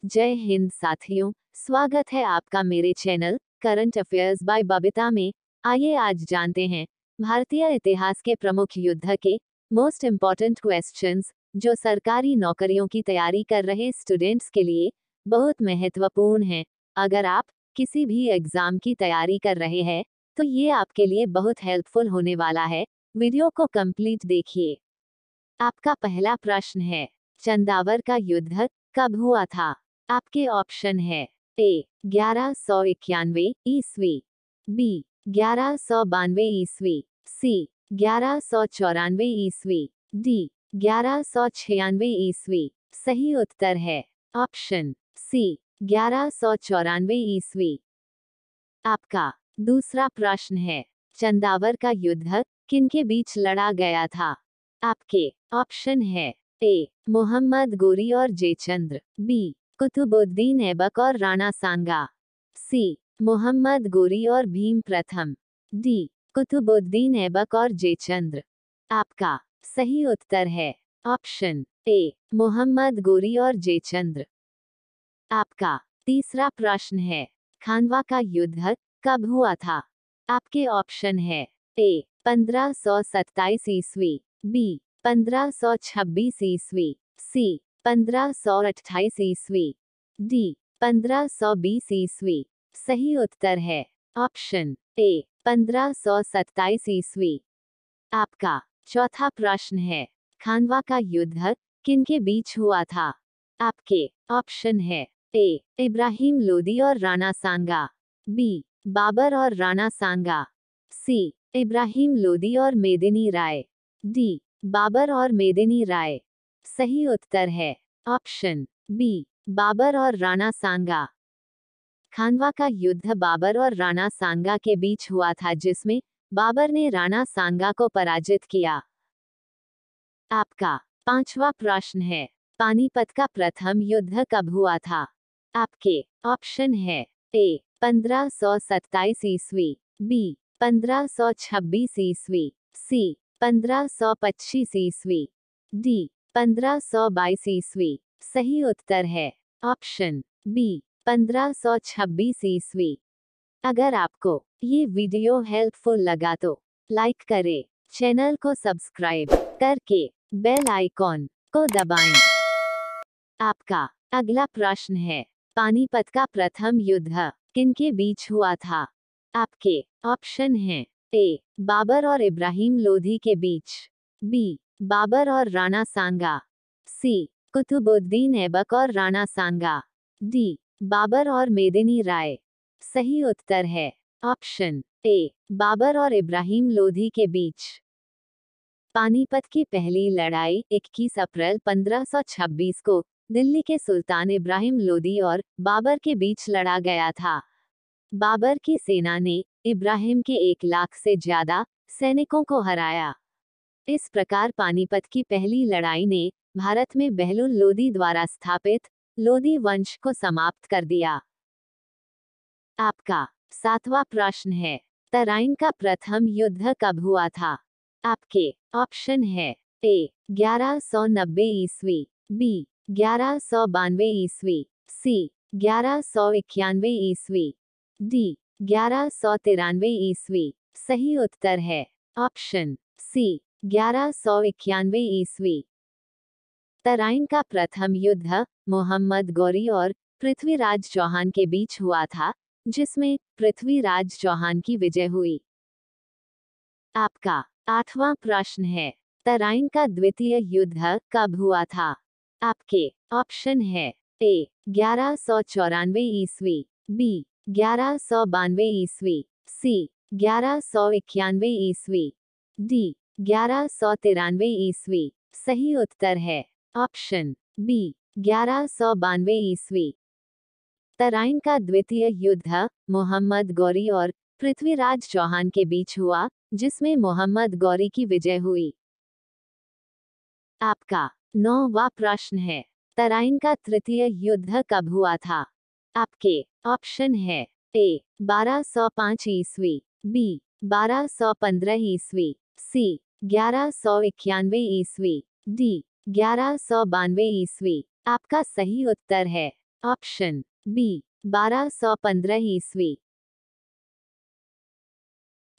जय हिंद साथियों, स्वागत है आपका मेरे channel current affairs by Babita में। आइए आज जानते हैं भारतीय इतिहास के प्रमुख युद्ध के मोस्ट इम्पॉर्टेंट क्वेश्चंस जो सरकारी नौकरियों की तैयारी कर रहे स्टूडेंट्स के लिए बहुत महत्वपूर्ण हैं। अगर आप किसी भी एग्जाम की तैयारी कर रहे हैं तो ये आपके लिए बहुत हेल्पफुल होने वाला है। वीडियो को कंप्लीट देखिए। आपका पहला प्रश्न है, चंदावर का युद्ध कब हुआ था? आपके ऑप्शन है ए 1191 ईस्वी, बी 1192 ईस्वी, सी 1194 ईस्वी, डी 1196 ईस्वी। सही उत्तर है ऑप्शन सी 1194 ईस्वी। आपका दूसरा प्रश्न है, चंदावर का युद्ध किनके बीच लड़ा गया था? आपके ऑप्शन है ए मोहम्मद गोरी और जयचंद्र, बी कुतुबुद्दीन ऐबक और राणा सांगा, सी मोहम्मद गोरी और भीम प्रथम, डी कुतुबुद्दीन ऐबक और जयचंद्र। आपका सही उत्तर है ऑप्शन ए मोहम्मद गोरी और जयचंद्र। आपका तीसरा प्रश्न है, खानवा का युद्ध कब हुआ था? आपके ऑप्शन है ए 1527 ईस्वी, बी 1526 ईस्वी, सी 1528 ईस्वी, डी 1520 ईस्वी। सही उत्तर है ऑप्शन ए 1527 ईस्वी। आपका चौथा प्रश्न है, खानवा का युद्ध किनके बीच हुआ था? आपके ऑप्शन है ए इब्राहिम लोदी और राणा सांगा, बी बाबर और राणा सांगा, सी इब्राहिम लोदी और मेदिनी राय, डी बाबर और मेदिनी राय। सही उत्तर है ऑप्शन बी बाबर और राणा सांगा। खानवा का युद्ध बाबर और राणा सांगा के बीच हुआ था, जिसमें बाबर ने राणा सांगा को पराजित किया। आपका पांचवा प्रश्न है, पानीपत का प्रथम युद्ध कब हुआ था? आपके ऑप्शन है ए 1527 ईस्वी, बी 1526 ईस्वी, सी 1525 ईस्वी, डी 1522 ईस्वी। सही उत्तर है ऑप्शन बी 1526 ईस्वी। अगर आपको ये वीडियो हेल्पफुल लगा तो लाइक करें, चैनल को सब्सक्राइब करके बेल आइकॉन को दबाएं। आपका अगला प्रश्न है, पानीपत का प्रथम युद्ध किनके बीच हुआ था? आपके ऑप्शन हैं ए बाबर और इब्राहिम लोधी के बीच, बी बाबर और राणा सांगा, सी कुतुबुद्दीन ऐबक और राणा सांगा, डी बाबर और मेदिनी राय। सही उत्तर है ऑप्शन ए बाबर और इब्राहिम लोधी के बीच। पानीपत की पहली लड़ाई 21 अप्रैल 1526 को दिल्ली के सुल्तान इब्राहिम लोदी और बाबर के बीच लड़ा गया था। बाबर की सेना ने इब्राहिम के 1 लाख से ज्यादा सैनिकों को हराया। इस प्रकार पानीपत की पहली लड़ाई ने भारत में बहलुल लोदी द्वारा स्थापित लोदी वंश को समाप्त कर दिया। आपका सातवां प्रश्न है, तराइन का प्रथम युद्ध कब हुआ था? आपके ऑप्शन है ए 1190 ईस्वी, बी 1192 ईस्वी, सी 1191 ईस्वी, डी 1193 ईस्वी। सही उत्तर है ऑप्शन सी 1191 ईस्वी। तराइन का प्रथम युद्ध मोहम्मद गौरी और पृथ्वीराज चौहान के बीच हुआ था, जिसमें पृथ्वीराज चौहान की विजय हुई। आपका आठवां प्रश्न है, तराइन का द्वितीय युद्ध कब हुआ था? आपके ऑप्शन है ए 1194 ईस्वी, बी 1192 ईस्वी, सी 1191 ईस्वी, डी 1193 ईस्वी। सही उत्तर है ऑप्शन बी 1192 ईस्वी। तराइन का द्वितीय युद्ध मोहम्मद गौरी और पृथ्वीराज चौहान के बीच हुआ, जिसमें मोहम्मद गौरी की विजय हुई। आपका 9वां प्रश्न है, तराइन का तृतीय युद्ध कब हुआ था? आपके ऑप्शन है ए 1205 ईस्वी, बी 1215 ईस्वी, सी 1191 ईस्वी, डी 1192 ईस्वी। आपका सही उत्तर है ऑप्शन बी 1215 ईस्वी।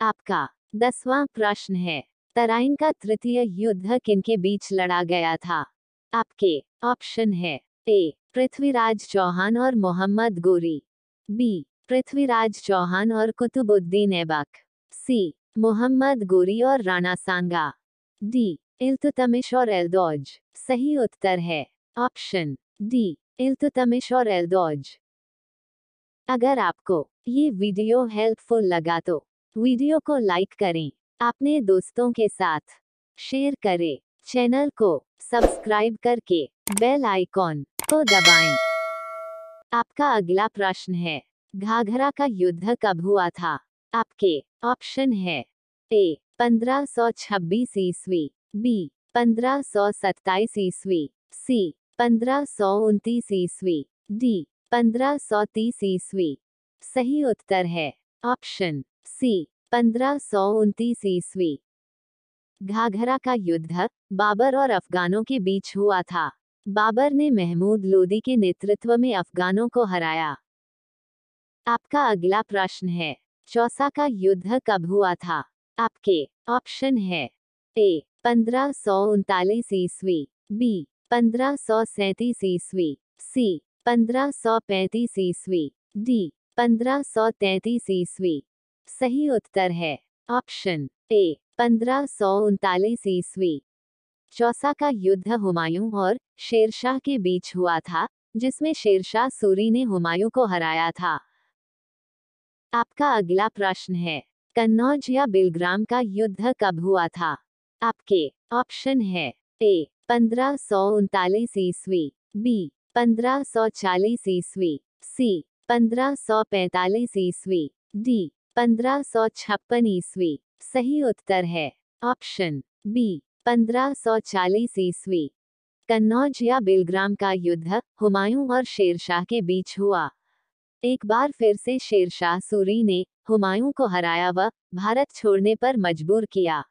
आपका 10वां प्रश्न है, तराइन का तृतीय युद्ध किनके बीच लड़ा गया था? आपके ऑप्शन है ए पृथ्वीराज चौहान और मोहम्मद गोरी, बी पृथ्वीराज चौहान और कुतुबुद्दीन ऐबक, सी मोहम्मद गोरी और राणा सांगा, डी इल्तुतमिश और एल्दौज। सही उत्तर है ऑप्शन डी इल्तुतमिश और एल्दौज। अगर आपको ये वीडियो हेल्पफुल लगा तो वीडियो को लाइक करें, अपने दोस्तों के साथ शेयर करें, चैनल को सब्सक्राइब करके बेल आइकॉन को दबाएं। आपका अगला प्रश्न है, घाघरा का युद्ध कब हुआ था? आपके ऑप्शन है ए 1526 ईस्वी, बी 1527 ईस्वी, सी 1529 ईस्वी, डी 1530 ईस्वी। सही उत्तर है ऑप्शन सी 1529 ईस्वी। घाघरा का युद्ध बाबर और अफगानों के बीच हुआ था। बाबर ने महमूद लोदी के नेतृत्व में अफगानों को हराया। आपका अगला प्रश्न है, चौसा का युद्ध कब हुआ था? आपके ऑप्शन है ए 1539 ईस्वी, बी 1537 ईस्वी, सी 1535 ईस्वी, डी 1533 ईस्वी। सही उत्तर है ऑप्शन ए 1539 ईस्वी। चौसा का युद्ध हुमायूं और शेरशाह के बीच हुआ था, जिसमें शेरशाह सूरी ने हुमायूं को हराया था। आपका अगला प्रश्न है, कन्नौज या बिलग्राम का युद्ध कब हुआ था? आपके ऑप्शन है ए 1539 ईस्वी, बी 1540 ईस्वी, सी 1545 ईस्वी, डी 1556 ईस्वी। सही उत्तर है ऑप्शन बी 1540 ईस्वी। कन्नौज या बिलग्राम का युद्ध हुमायूं और शेरशाह के बीच हुआ। एक बार फिर से शेरशाह सूरी ने हुमायूं को हराया व भारत छोड़ने पर मजबूर किया।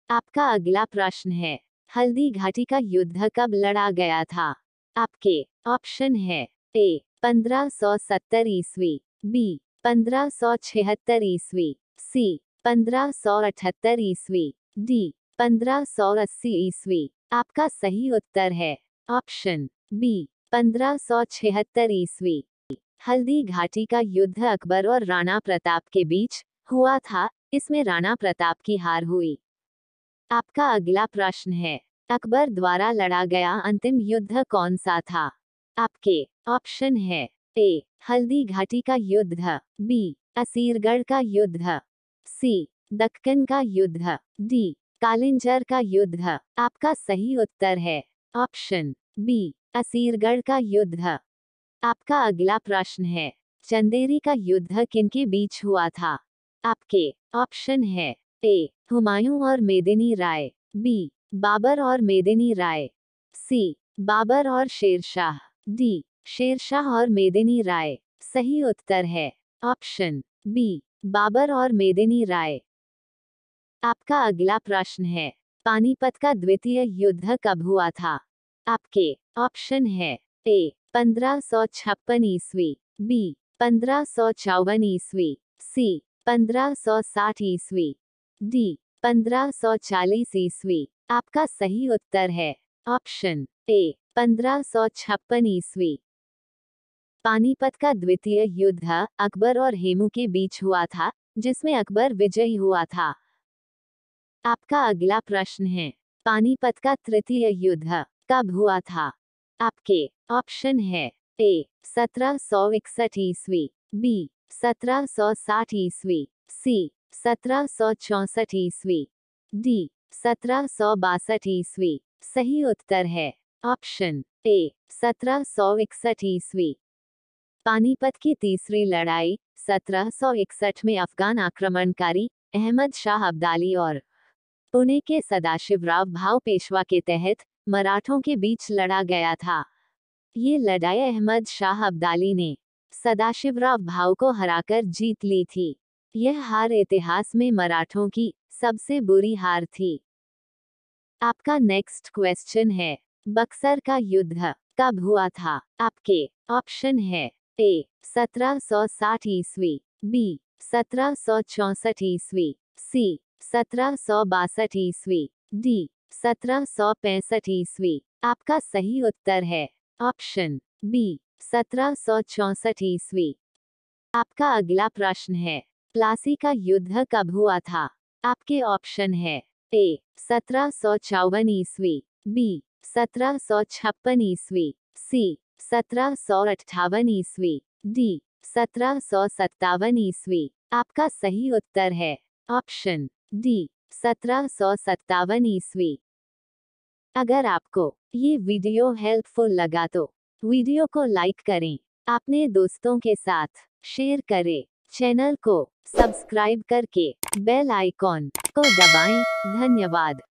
आपका अगला प्रश्न है, हल्दी घाटी का युद्ध कब लड़ा गया था? आपके ऑप्शन है ए 1570 ईस्वी, बी 1576 ईस्वी, सी 1578 ईस्वी, डी 1580 ईस्वी। आपका सही उत्तर है ऑप्शन बी 1576 ईस्वी। हल्दी घाटी का युद्ध अकबर और राणा प्रताप के बीच हुआ था, इसमें राणा प्रताप की हार हुई। आपका अगला प्रश्न है, अकबर द्वारा लड़ा गया अंतिम युद्ध कौन सा था? आपके ऑप्शन है ए हल्दी घाटी का युद्ध, बी असीरगढ़ का युद्ध, सी दक्कन का युद्ध, डी कालिंजर का युद्ध। आपका सही उत्तर है ऑप्शन बी असीरगढ़ का युद्ध। आपका अगला प्रश्न है, चंदेरी का युद्ध किनके बीच हुआ था? आपके ऑप्शन है ए हुमायूं और मेदिनी राय, बी बाबर और मेदिनी राय, सी बाबर और शेरशाह, डी शेरशाह और मेदिनी राय। सही उत्तर है ऑप्शन बी बाबर और मेदिनी राय। आपका अगला प्रश्न है, पानीपत का द्वितीय युद्ध कब हुआ था? आपके ऑप्शन है ए 1556 ईस्वी, बी 1554 ईस्वी, सी 1560 ईस्वी, डी 1540 ईस्वी। आपका सही उत्तर है ऑप्शन ए 1556 ईस्वी। पानीपत का द्वितीय युद्ध अकबर और हेमू के बीच हुआ था, जिसमें अकबर विजयी हुआ था। आपका अगला प्रश्न है, पानीपत का तृतीय युद्ध कब हुआ था? आपके ऑप्शन है ए 1761 ईस्वी, बी 1760 ईस्वी, सी 1764 ईस्वी, डी 1762 ईस्वी। सही उत्तर है ऑप्शन ए 1761 ईस्वी। पानीपत की तीसरी लड़ाई 1761 में अफगान आक्रमणकारी अहमद शाह अब्दाली और पुणे के सदाशिवराव भाऊ पेशवा के तहत मराठों के बीच लड़ा गया था। ये लड़ाई अहमद शाह अब्दाली ने सदाशिवराव भाऊ को हराकर जीत ली थी। यह हार इतिहास में मराठों की सबसे बुरी हार थी। आपका नेक्स्ट क्वेश्चन है, बक्सर का युद्ध कब हुआ था? आपके ऑप्शन है ए 1760 ईस्वी, बी 1764 ईस्वी, सी 1762 ईस्वी, डी 1765 ईस्वी। आपका सही उत्तर है ऑप्शन बी 1764 ईस्वी। आपका अगला प्रश्न है, प्लासी का युद्ध कब हुआ था? आपके ऑप्शन है ए 1754 ईस्वी, बी 1756 ईस्वी, सी 1758 ईस्वी, डी 1757 ईस्वी। आपका सही उत्तर है ऑप्शन डी 1757 ईस्वी। अगर आपको ये वीडियो हेल्पफुल लगा तो वीडियो को लाइक करें, अपने दोस्तों के साथ शेयर करें, चैनल को सब्सक्राइब करके बेल आइकॉन को दबाएं। धन्यवाद।